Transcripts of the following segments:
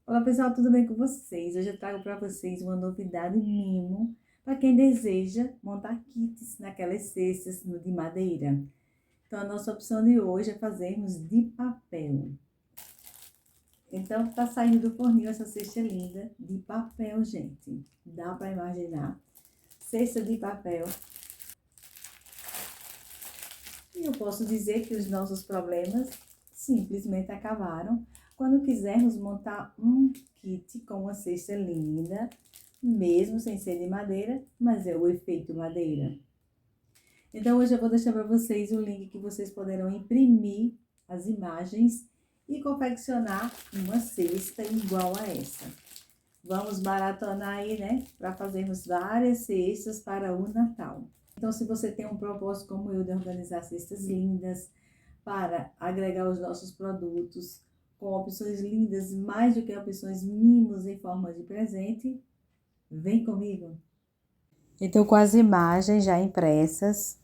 Olá pessoal, tudo bem com vocês? Hoje eu trago para vocês uma novidade mimo para quem deseja montar kits naquelas cestas de madeira. Então a nossa opção de hoje é fazermos de papel. Então tá saindo do forninho essa cesta linda de papel, gente. Dá para imaginar? Cesta de papel. E eu posso dizer que os nossos problemas simplesmente acabaram quando quisermos montar um kit com uma cesta linda, mesmo sem ser de madeira, mas é o efeito madeira. Então hoje eu vou deixar para vocês o link que vocês poderão imprimir as imagens e confeccionar uma cesta igual a essa. Vamos maratonar aí, né, para fazermos várias cestas para o Natal. Então, se você tem um propósito como eu de organizar cestas lindas para agregar os nossos produtos com opções lindas, mais do que opções mimos em forma de presente, vem comigo! Então, com as imagens já impressas,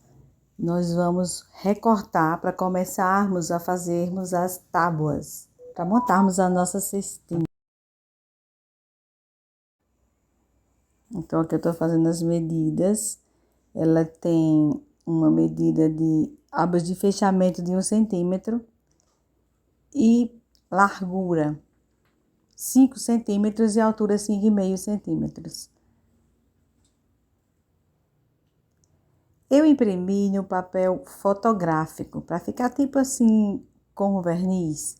nós vamos recortar para começarmos a fazermos as tábuas, para montarmos a nossa cestinha. Então, aqui eu estou fazendo as medidas. Ela tem uma medida de abas de fechamento de 1 centímetro e largura 5 centímetros e altura 5,5 centímetros. Eu imprimi no papel fotográfico, para ficar tipo assim, com verniz.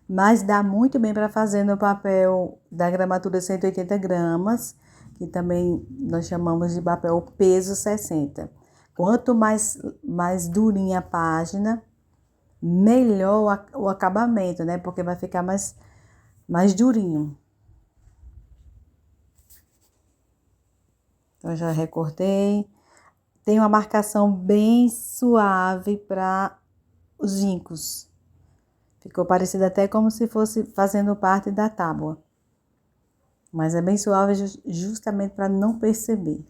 Mas dá muito bem para fazer no papel da gramatura 180 gramas, que também nós chamamos de papel peso 60. Quanto mais durinha a página, melhor o acabamento, né? Porque vai ficar mais durinho. Então, já recortei. Tem uma marcação bem suave para os vincos. Ficou parecido até como se fosse fazendo parte da tábua. Mas é bem suave justamente para não perceber.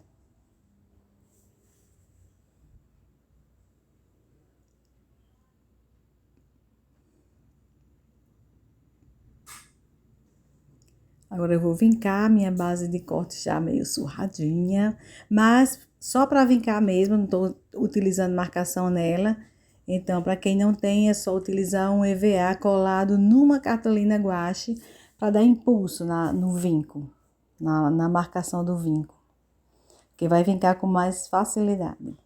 Agora eu vou vincar minha base de corte já meio surradinha, mas só para vincar mesmo, não estou utilizando marcação nela. Então, para quem não tem, é só utilizar um EVA colado numa cartolina guache para dar impulso no vinco, na marcação do vinco, que vai vincar com mais facilidade.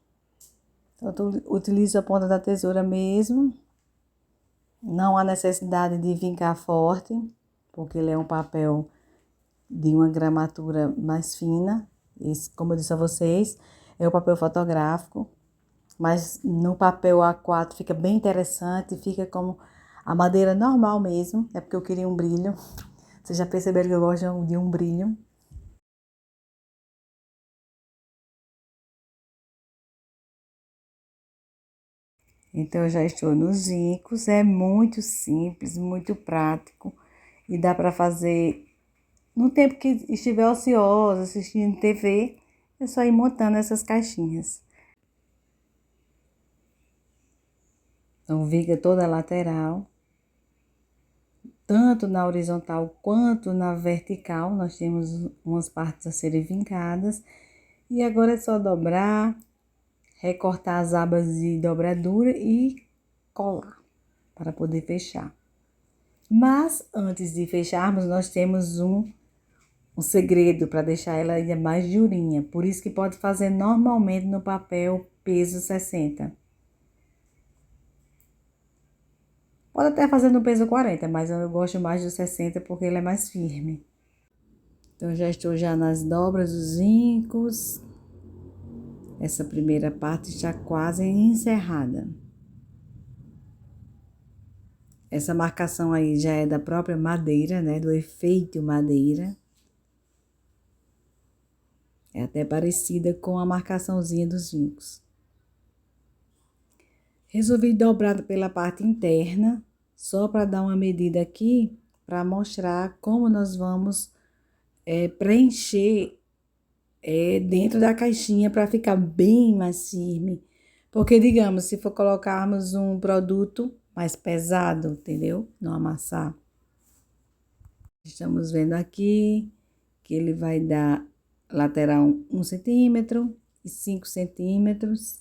Então, eu utilizo a ponta da tesoura mesmo. Não há necessidade de vincar forte, porque ele é um papel de uma gramatura mais fina. Esse, como eu disse a vocês, é o papel fotográfico, mas no papel A4 fica bem interessante, fica como a madeira normal mesmo, é porque eu queria um brilho. Vocês já perceberam que eu gosto de um brilho. Então, eu já estou nos vincos, é muito simples, muito prático e dá para fazer no tempo que estiver ociosa, assistindo TV, é só ir montando essas caixinhas. Então, viga toda a lateral, tanto na horizontal quanto na vertical, nós temos umas partes a serem vincadas. E agora é só dobrar, recortar as abas de dobradura e colar, para poder fechar. Mas, antes de fecharmos, nós temos um segredo para deixar ela ainda mais durinha. Por isso que pode fazer normalmente no papel peso 60. Pode até fazer no peso 40, mas eu gosto mais do 60 porque ele é mais firme. Então, já estou nas dobras dos vincos. Essa primeira parte está quase encerrada. Essa marcação aí já é da própria madeira, né? Do efeito madeira. É até parecida com a marcaçãozinha dos vincos. Resolvi dobrar pela parte interna, só para dar uma medida aqui, para mostrar como nós vamos preencher dentro da caixinha para ficar bem mais firme. Porque, digamos, se for colocarmos um produto mais pesado, entendeu? Não amassar. Estamos vendo aqui que ele vai dar lateral 1 centímetro e 5 centímetros.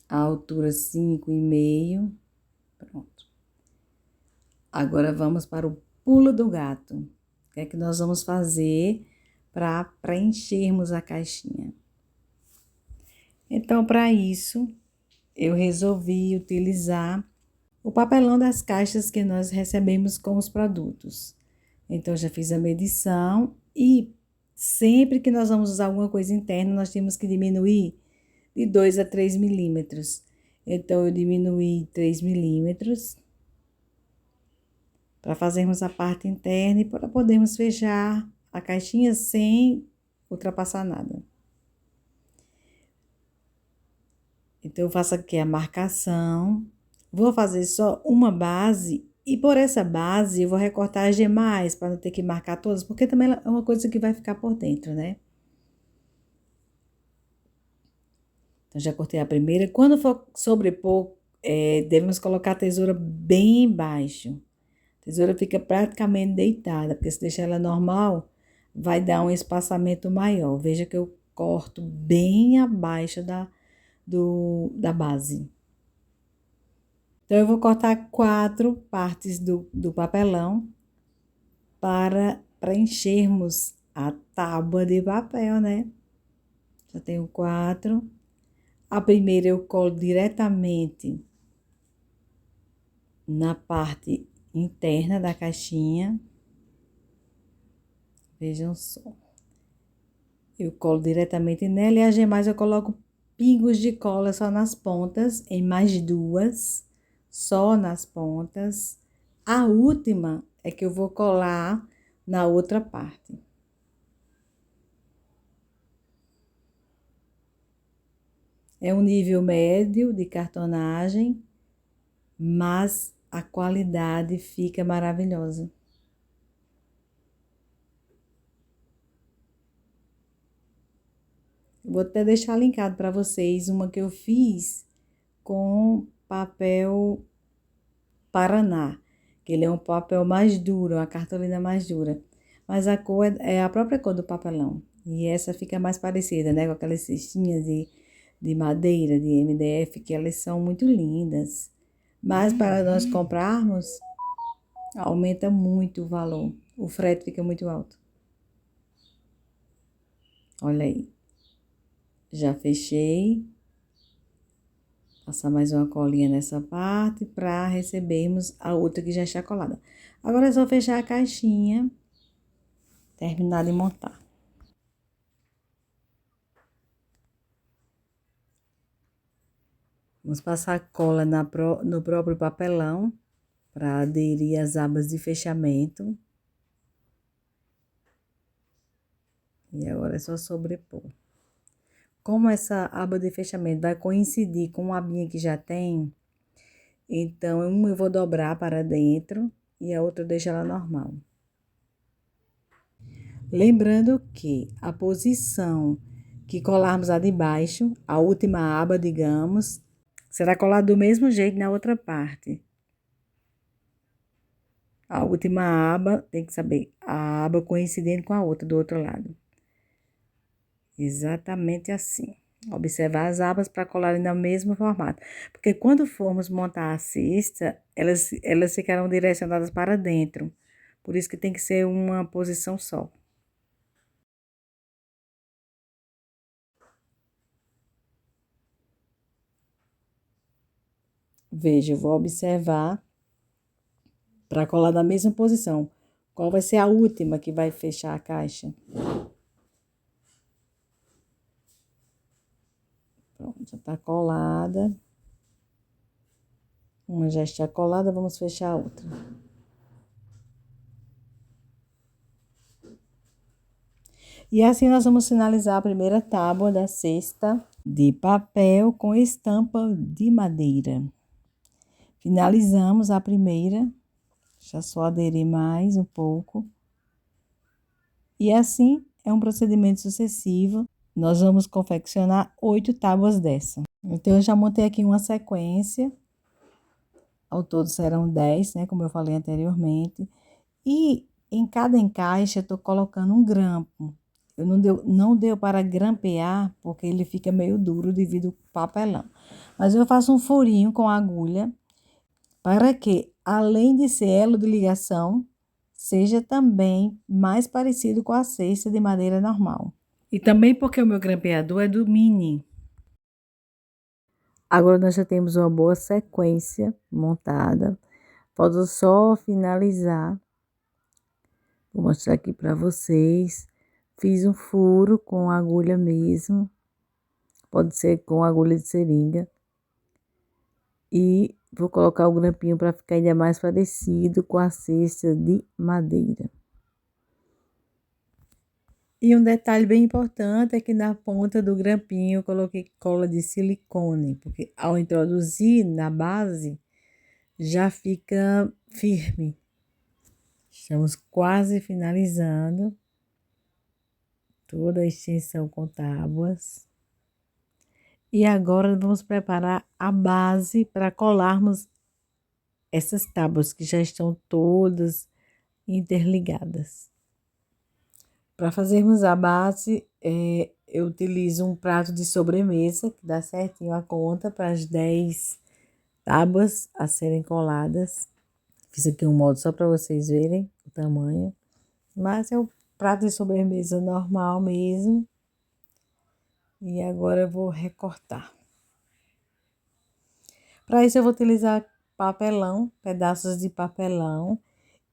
A altura 5,5. Pronto. Agora vamos para o pulo do gato. O que é que nós vamos fazer para preenchermos a caixinha? Então, para isso, eu resolvi utilizar o papelão das caixas que nós recebemos com os produtos. Então, já fiz a medição e sempre que nós vamos usar alguma coisa interna, nós temos que diminuir de 2 a 3 milímetros. Então, eu diminuí 3 milímetros para fazermos a parte interna e para podermos fechar a caixinha sem ultrapassar nada. Então, eu faço aqui a marcação. Vou fazer só uma base e por essa base eu vou recortar as demais para não ter que marcar todas, porque também é uma coisa que vai ficar por dentro, né? Então, já cortei a primeira. Quando for sobrepor, devemos colocar a tesoura bem embaixo. A tesoura fica praticamente deitada, porque se deixar ela normal, vai dar um espaçamento maior. Veja que eu corto bem abaixo da base. Então, eu vou cortar 4 partes do papelão para preenchermos a tábua de papel, né? Já tenho 4. A primeira eu colo diretamente na parte interna da caixinha. Vejam só. Eu colo diretamente nela e as demais eu coloco pingos de cola só nas pontas, em mais 2, só nas pontas. A última é que eu vou colar na outra parte. É um nível médio de cartonagem, mas a qualidade fica maravilhosa. Vou até deixar linkado para vocês uma que eu fiz com papel Paraná, que ele é um papel mais duro, uma cartolina mais dura. Mas a cor é a própria cor do papelão. E essa fica mais parecida, né? Com aquelas cestinhas de madeira, de MDF, que elas são muito lindas. Mas para nós comprarmos, aumenta muito o valor. O frete fica muito alto. Olha aí. Já fechei. Passar mais uma colinha nessa parte para recebermos a outra que já está colada. Agora é só fechar a caixinha, terminar de montar. Vamos passar cola no próprio papelão para aderir as abas de fechamento. E agora é só sobrepor. Como essa aba de fechamento vai coincidir com a abinha que já tem, então uma eu vou dobrar para dentro e a outra eu deixo ela normal. Lembrando que a posição que colarmos a de baixo, a última aba, digamos, será colada do mesmo jeito na outra parte. A última aba, tem que saber, a aba coincidente com a outra do outro lado. Exatamente assim. Observar as abas para colarem no mesmo formato. Porque quando formos montar a cesta, elas ficarão direcionadas para dentro. Por isso que tem que ser uma posição só. Veja, eu vou observar para colar na mesma posição. Qual vai ser a última que vai fechar a caixa? Pronto, já tá colada. Uma já está colada, vamos fechar a outra. E assim nós vamos finalizar a primeira tábua da cesta de papel com estampa de madeira. Finalizamos a primeira, já só aderir mais um pouco. E assim é um procedimento sucessivo. Nós vamos confeccionar 8 tábuas dessa. Então, eu já montei aqui uma sequência Ao todo serão 10, né? Como eu falei anteriormente. E em cada encaixe eu estou colocando um grampo. Eu não deu para grampear, porque ele fica meio duro devido ao papelão. Mas eu faço um furinho com a agulha, para que, além de ser elo de ligação, seja também mais parecido com a cesta de madeira normal. E também porque o meu grampeador é do Mini. Agora nós já temos uma boa sequência montada. Falta só finalizar. Vou mostrar aqui para vocês. Fiz um furo com agulha mesmo. Pode ser com agulha de seringa. E vou colocar o grampinho para ficar ainda mais parecido com a cesta de madeira. E um detalhe bem importante é que na ponta do grampinho eu coloquei cola de silicone, porque ao introduzir na base já fica firme. Estamos quase finalizando toda a extensão com tábuas. E agora vamos preparar a base para colarmos essas tábuas que já estão todas interligadas. Para fazermos a base, eu utilizo um prato de sobremesa, que dá certinho a conta para as 10 tábuas a serem coladas. Fiz aqui um molde só para vocês verem o tamanho. Mas é o prato de sobremesa normal mesmo. E agora eu vou recortar. Para isso eu vou utilizar papelão, pedaços de papelão.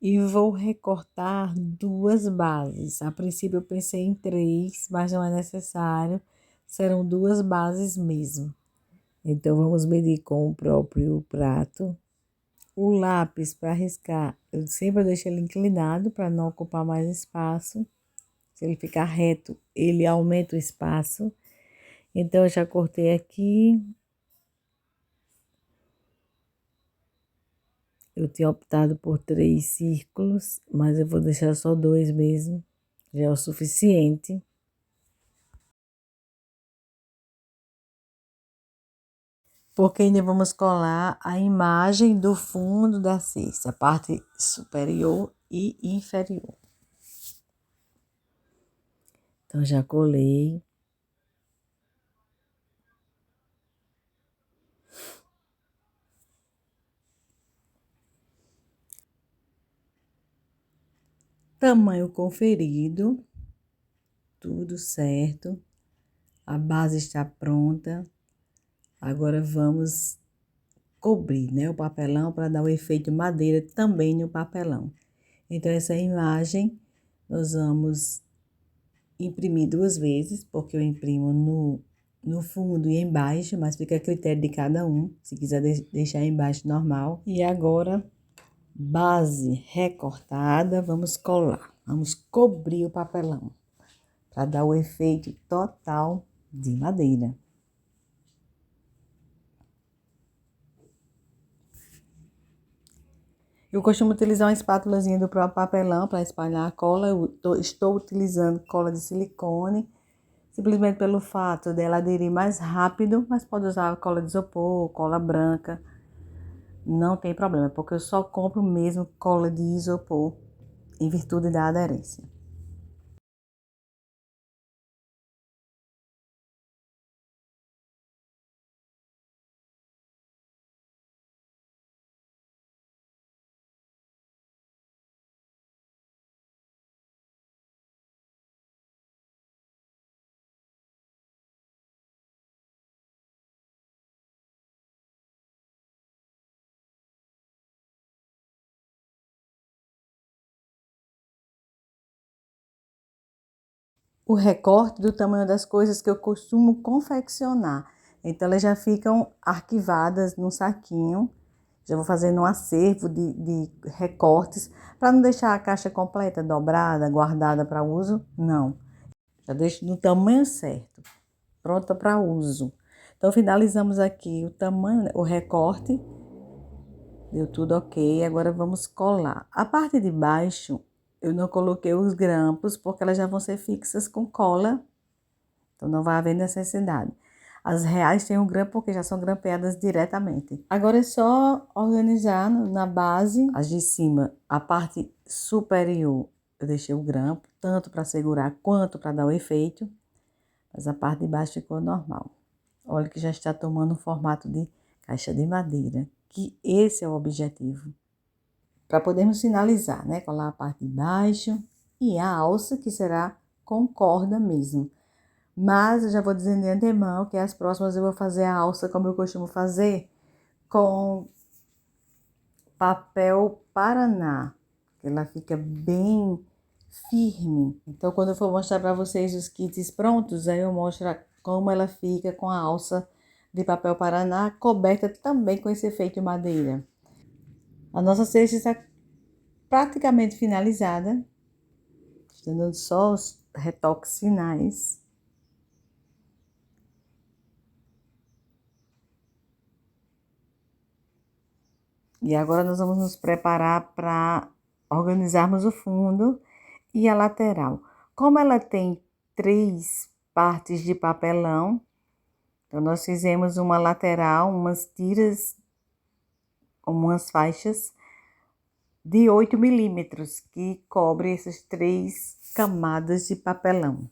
E vou recortar 2 bases. A princípio eu pensei em 3, mas não é necessário. Serão 2 bases mesmo. Então, vamos medir com o próprio prato. O lápis para riscar, eu sempre deixo ele inclinado para não ocupar mais espaço. Se ele ficar reto, ele aumenta o espaço. Então, eu já cortei aqui. Eu tinha optado por 3 círculos, mas eu vou deixar só 2 mesmo. Já é o suficiente. Porque ainda vamos colar a imagem do fundo da cesta, a parte superior e inferior. Então, já colei. Tamanho conferido, tudo certo. A base está pronta. Agora vamos cobrir, né, o papelão para dar o efeito madeira também no papelão. Então, essa imagem nós vamos imprimir 2 vezes, porque eu imprimo no fundo e embaixo, mas fica a critério de cada um, se quiser deixar embaixo normal. E agora, base recortada, vamos colar, vamos cobrir o papelão, para dar o efeito total de madeira. Eu costumo utilizar uma espátulazinha do próprio papelão para espalhar a cola. Estou utilizando cola de silicone, simplesmente pelo fato dela aderir mais rápido, mas pode usar cola de isopor, cola branca, não tem problema, porque eu só compro mesmo cola de isopor, em virtude da aderência. O recorte do tamanho das coisas que eu costumo confeccionar. Então, elas já ficam arquivadas num saquinho. Já vou fazendo um acervo de recortes, para não deixar a caixa completa, dobrada, guardada para uso. Não. Já deixo no tamanho certo, pronta para uso. Então, finalizamos aqui o tamanho, né, o recorte. Deu tudo ok. Agora, vamos colar. A parte de baixo, eu não coloquei os grampos, porque elas já vão ser fixas com cola. Então, não vai haver necessidade. As reais têm um grampo porque já são grampeadas diretamente. Agora é só organizar na base, as de cima, a parte superior. Eu deixei o grampo, tanto para segurar quanto para dar o efeito. Mas a parte de baixo ficou normal. Olha que já está tomando um formato de caixa de madeira, que esse é o objetivo. Para podermos finalizar, né? Colar a parte de baixo e a alça, que será com corda mesmo. Mas eu já vou dizendo de antemão que as próximas eu vou fazer a alça como eu costumo fazer, com papel Paraná. Ela fica bem firme. Então, quando eu for mostrar para vocês os kits prontos, aí eu mostro como ela fica com a alça de papel Paraná, coberta também com esse efeito madeira. A nossa cesta está praticamente finalizada. Estou dando só os retoques finais. E agora nós vamos nos preparar para organizarmos o fundo e a lateral. Como ela tem 3 partes de papelão, então nós fizemos uma lateral, umas tiras, umas faixas de 8 milímetros, que cobre essas 3 camadas de papelão.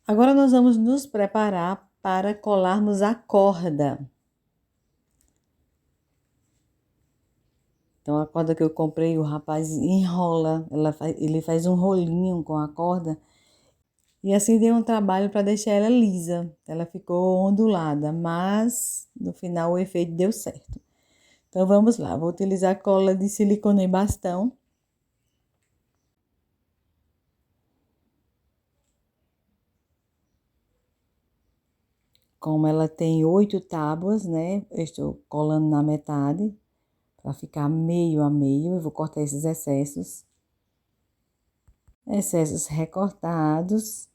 Agora nós vamos nos preparar para colarmos a corda. Então, a corda que eu comprei, o rapaz enrola, ele faz um rolinho com a corda. E assim deu um trabalho para deixar ela lisa. Ela ficou ondulada, mas no final o efeito deu certo. Então, vamos lá. Vou utilizar cola de silicone bastão. Como ela tem 8 tábuas, né? Eu estou colando na metade, para ficar meio a meio. Eu vou cortar esses excessos. Excessos recortados.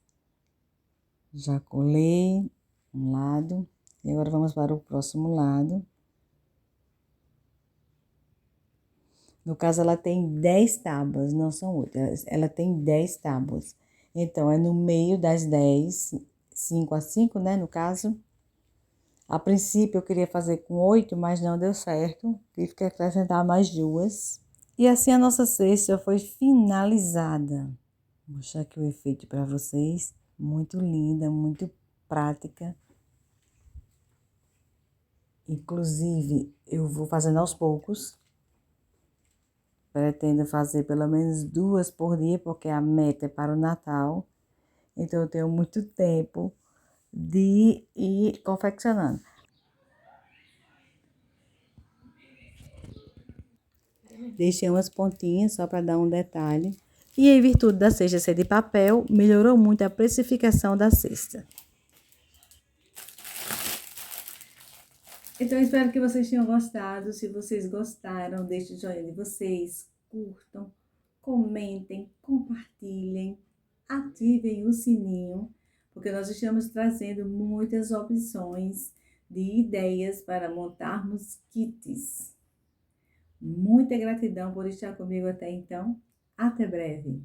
Já colei um lado. E agora vamos para o próximo lado. No caso, ela tem 10 tábuas, não são 8. Ela tem 10 tábuas. Então, é no meio das 10, 5 a 5, né, no caso. A princípio, eu queria fazer com 8, mas não deu certo. Tive que acrescentar mais 2. E assim a nossa cesta foi finalizada. Vou mostrar aqui o efeito para vocês. Muito linda, muito prática. Inclusive, eu vou fazendo aos poucos. Pretendo fazer pelo menos 2 por dia, porque a meta é para o Natal. Então, eu tenho muito tempo de ir confeccionando. Deixei umas pontinhas só para dar um detalhe. E em virtude da cesta ser de papel, melhorou muito a precificação da cesta. Então, espero que vocês tenham gostado. Se vocês gostaram, deixem o joinha de vocês, curtam, comentem, compartilhem, ativem o sininho, porque nós estamos trazendo muitas opções de ideias para montarmos kits. Muita gratidão por estar comigo até então. Até breve!